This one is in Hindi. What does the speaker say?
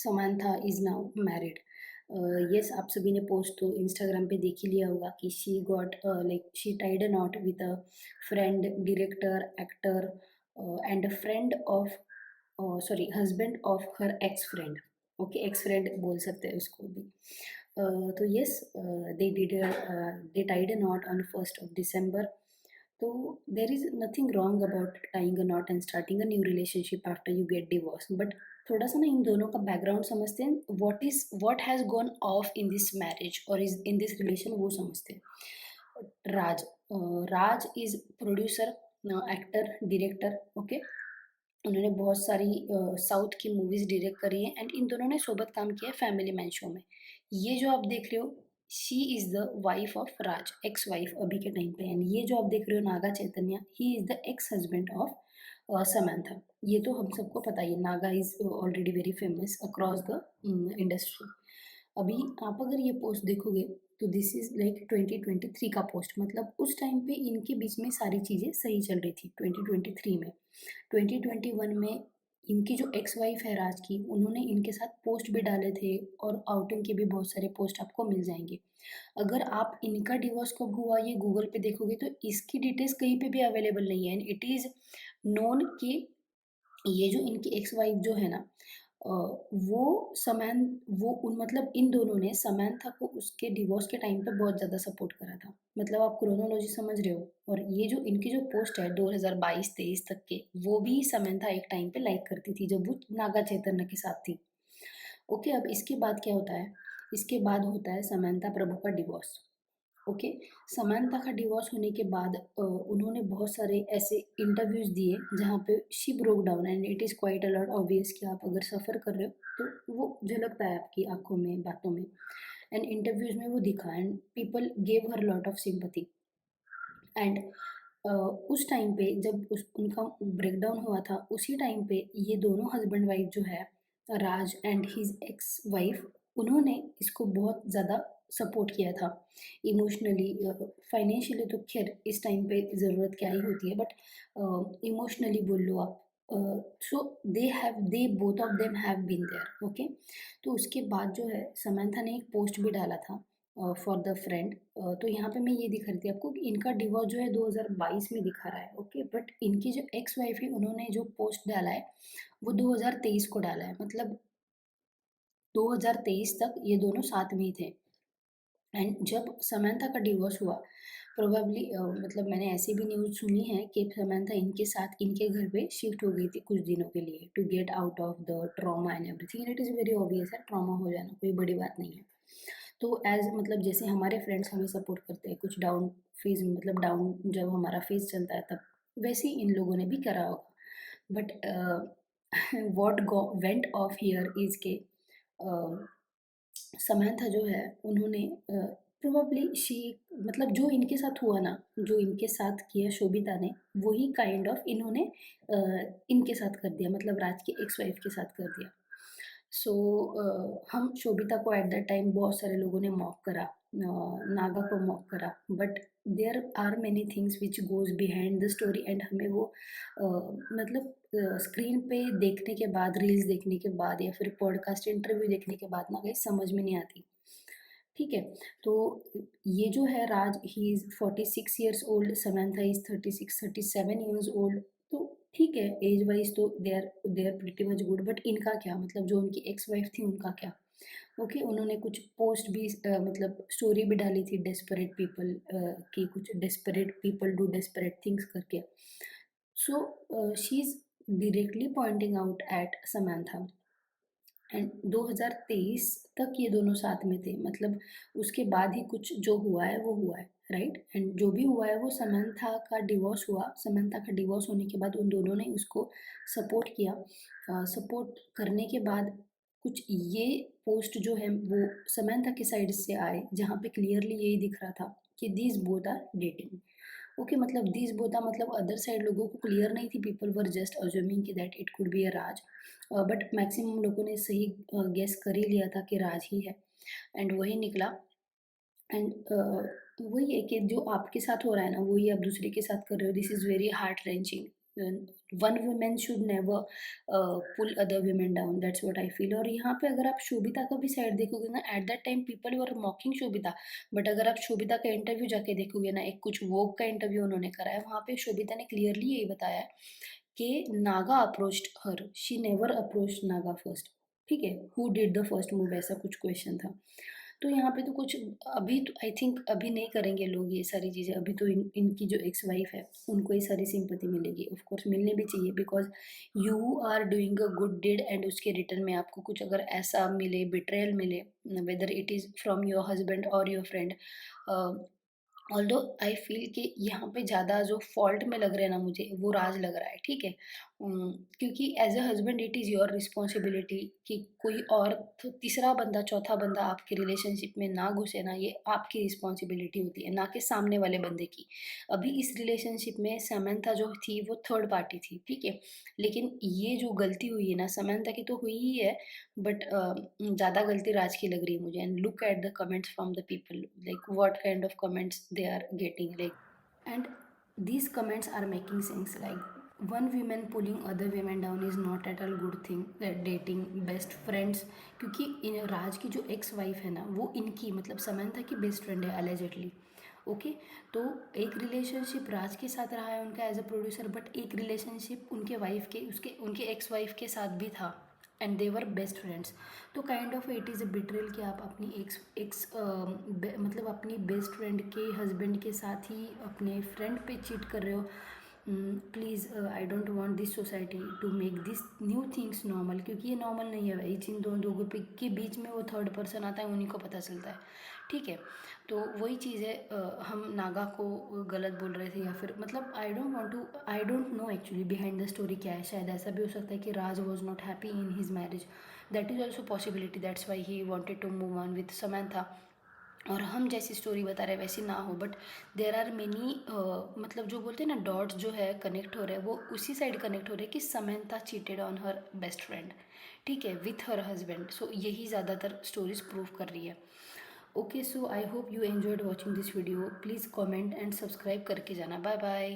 Samantha is now married. Yes, आप सभी ने पोस्ट तो इंस्टाग्राम पे देख ही लिया होगा कि she got like she Tide a not with a friend, director, actor and a friend of sorry husband of her x friend. Okay, x friend बोल सकते हैं उसको भी। तो yes, they Tide a not on 1st of December। तो there is nothing wrong about tying a not and starting a new relationship after you get divorce, but थोड़ा सा ना इन दोनों का बैकग्राउंड समझते हैं, what has gone off in this marriage और इज इन दिस रिलेशन, वो समझते हैं। Raj is producer, actor, director. Okay, उन्होंने बहुत सारी साउथ की मूवीज़ डायरेक्ट करी हैं एंड इन दोनों ने सोबत काम किया है फैमिली मैन शो में। ये जो आप देख रहे हो, she is the wife of Raj, ex wife अभी के टाइम पे। एंड ये जो आप देख रहे हो Naga Chaitanya, he is the ex husband of Samantha. ये तो हम सबको पता ही है, Naga is already very famous across the industry. अभी आप अगर ये पोस्ट देखोगे तो दिस इज़ लाइक 2023 का पोस्ट, मतलब उस टाइम पे इनके बीच में सारी चीज़ें सही चल रही थी 2023 में। 2021 में इनकी जो एक्स वाइफ है राज की, उन्होंने इनके साथ पोस्ट भी डाले थे और आउटिंग के भी बहुत सारे पोस्ट आपको मिल जाएँगे। अगर आप इनका डिवोर्स कब हुआ ये गूगल पे देखोगे तो इसकी डिटेल्स कहीं पे भी अवेलेबल नहीं है एंड इट इज़ नोन कि ये जो इनकी एक्स वाइफ जो है ना, अ, वो समान वो उन मतलब इन दोनों ने समांथा को उसके डिवोर्स के टाइम पे बहुत ज़्यादा सपोर्ट करा था। मतलब आप क्रोनोलॉजी समझ रहे हो। और ये जो इनकी जो पोस्ट है 2022-23 तक के, वो भी समांथा एक टाइम पे लाइक करती थी जब वो नागा चैतन्य के साथ थी। ओके, अब इसके बाद क्या होता है? इसके बाद होता है समांथा प्रभु का डिवोर्स। ओके, समांथा का डिवोर्स होने के बाद उन्होंने बहुत सारे ऐसे इंटरव्यूज़ दिए जहाँ पे she broke down and it is quite a lot obvious कि आप अगर सफ़र कर रहे हो तो वो झलकता है आपकी आँखों में, बातों में। एंड इंटरव्यूज़ में वो दिखा and people gave her lot of sympathy. And उस टाइम पे जब उस उनका ब्रेकडाउन हुआ था, उसी टाइम पे ये दोनों हस्बैंड वाइफ जो है, राज एंड हिज एक्स वाइफ, उन्होंने इसको बहुत ज़्यादा सपोर्ट किया था इमोशनली। फाइनेंशियली तो खैर इस टाइम पे ज़रूरत क्या ही होती है, बट इमोशनली बोल लो आप। So they both of them have been there. Okay, तो उसके बाद जो है समंथा ने एक पोस्ट भी डाला था फॉर द फ्रेंड। तो यहाँ पे मैं ये दिखा रही थी आपको कि इनका डिवोर्स जो है 2022 में दिखा रहा है। ओके, बट इनकी जो एक्स वाइफ है उन्होंने जो पोस्ट डाला है वो 2023 को डाला है, मतलब 2023 तक ये दोनों साथ में ही थे। एंड जब समंथा का डिवोर्स हुआ, प्रोबेबली मतलब मैंने ऐसी भी न्यूज़ सुनी है कि समंथा इनके साथ इनके घर पे शिफ्ट हो गई थी कुछ दिनों के लिए to get out of the trauma and everything. And it is very obvious है, ट्रॉमा हो जाना कोई बड़ी बात नहीं है। तो एज़ मतलब जैसे हमारे फ्रेंड्स हमें सपोर्ट करते हैं कुछ डाउन फेज़ में, मतलब डाउन जब हमारा फेज़ चलता है तब, वैसे ही इन लोगों ने भी करा होगा। But what go went of here is के अ, समांथा जो है उन्होंने प्रोबेबली शी मतलब जो इनके साथ हुआ ना, जो इनके साथ किया शोभिता ने, वही काइंड ऑफ इन्होंने इनके साथ कर दिया, मतलब राज की एक्स वाइफ के साथ कर दिया। सो हम शोभिता को एट दैट टाइम बहुत सारे लोगों ने मॉक करा, नागा को मॉक करा, but there are many things which goes behind the story and हमें वो मतलब स्क्रीन पे देखने के बाद, रील्स देखने के बाद या फिर पॉडकास्ट इंटरव्यू देखने के बाद ना कहीं समझ में नहीं आती। ठीक है? तो ये जो है Raj, he is 46 years old, Samantha is 36-37 years old. तो ठीक है, एज वाइज़ तो they are pretty much good, but इनका क्या, मतलब जो उनकी एक्स वाइफ थी उनका क्या? ओके, उन्होंने कुछ पोस्ट भी मतलब स्टोरी भी डाली थी डेस्परेट पीपल कि कुछ desperate people do desperate things करके। So she is directly pointing out at Samantha. And 2023 तक ये दोनों साथ में थे, मतलब उसके बाद ही कुछ जो हुआ है वो हुआ है, राइट? एंड जो भी हुआ है वो समंथा का डिवोर्स हुआ, समंथा का डिवोर्स होने के बाद उन दोनों ने उसको सपोर्ट किया। सपोर्ट करने के बाद कुछ ये पोस्ट जो है वो समंथा के साइड से आए जहाँ पे क्लियरली यही दिख रहा था कि these both are dating. Okay, मतलब दीज बोथ आर मतलब अदर साइड लोगों को क्लियर नहीं थी, पीपल वर जस्ट अज्यूमिंग कि that it could be a राज। बट मैक्सिमम लोगों ने सही गेस कर ही लिया था कि राज ही है एंड वही निकला। एंड वही है कि जो आपके साथ हो रहा है ना वही आप दूसरे के साथ कर रहे हो, this is very heart wrenching. One women should never pull other women down, that's what I feel. और यहाँ पे अगर आप शोभिता का भी साइड देखोगे ना, at that time people were mocking Sobhita, but अगर आप शोभिता का इंटरव्यू जाके देखोगे ना, एक कुछ वोग का इंटरव्यू उन्होंने करा है, वहाँ पे शोभिता ने क्लियरली यही बताया है कि Naga approached her, she never approached Naga first, ठीक है, who did the first move, ऐसा कुछ क्वेश्चन था। तो यहाँ पे तो कुछ, अभी तो आई थिंक अभी नहीं करेंगे लोग ये सारी चीज़ें, अभी तो इनकी जो एक्स वाइफ है उनको ये सारी सिंपैथी मिलेगी, ऑफ कोर्स मिलनी भी चाहिए, because you are doing a good deed and उसके रिटर्न में आपको कुछ अगर ऐसा मिले, बिट्रेयल मिले, whether it is from your husband और your friend, although I feel कि यहाँ पे ज़्यादा जो फॉल्ट में लग रहे हैं ना मुझे, वो राज लग रहा है, ठीक है। क्योंकि as a husband it is your responsibility कि कोई और तीसरा बंदा, चौथा बंदा आपके रिलेशनशिप में ना घुसे ना, ये आपकी रिस्पॉन्सिबिलिटी होती है, ना कि सामने वाले बंदे की। अभी इस रिलेशनशिप में समंथा जो थी वो थर्ड पार्टी थी, ठीक है, लेकिन ये जो गलती हुई है ना, समंथा की तो हुई ही है, बट ज़्यादा गलती राज की लग रही है मुझे। And look at the comments from the people, like what kind of comments they are getting, like, and these comments are making sense, like one woman pulling other women down is not at all good thing, that dating best friends, क्योंकि इन राज की जो एक्स वाइफ है ना, वो इनकी मतलब समंथा की बेस्ट फ्रेंड है अलेजेडली, ओके। तो एक रिलेशनशिप राज के साथ रहा है उनका एज अ प्रोड्यूसर, बट एक रिलेशनशिप उनके वाइफ के, उसके उनके एक्स वाइफ के साथ भी था, and they were best friends. तो kind of it is a betrayal कि आप अपनी एक्स एक्स मतलब अपनी बेस्ट फ्रेंड के हस्बैंड के साथ ही अपने फ्रेंड पे चीट कर रहे हो। Please, I don't want this society to make this new things normal, क्योंकि ये नॉर्मल नहीं है भाई, जिन दो लोगों के बीच में वो थर्ड पर्सन आता है उन्हीं को पता चलता है, ठीक है। तो वही चीज़ है, हम नागा को गलत बोल रहे थे, या फिर मतलब I don't know actually behind the story क्या है। शायद ऐसा भी हो सकता है कि Raj was not happy in his marriage, that is also possibility, that's why he wanted to move on with Samantha, और हम जैसी स्टोरी बता रहे हैं वैसी ना हो, बट देर आर मेनी, मतलब जो बोलते हैं ना, डॉट्स जो है कनेक्ट हो रहे हैं, वो उसी साइड कनेक्ट हो रहे हैं कि Samantha cheated on her best friend, ठीक है, विथ हर हस्बैंड। सो यही ज़्यादातर स्टोरीज प्रूव कर रही है। Okay, so I hope you enjoyed watching this video, please comment and subscribe करके जाना। Bye bye.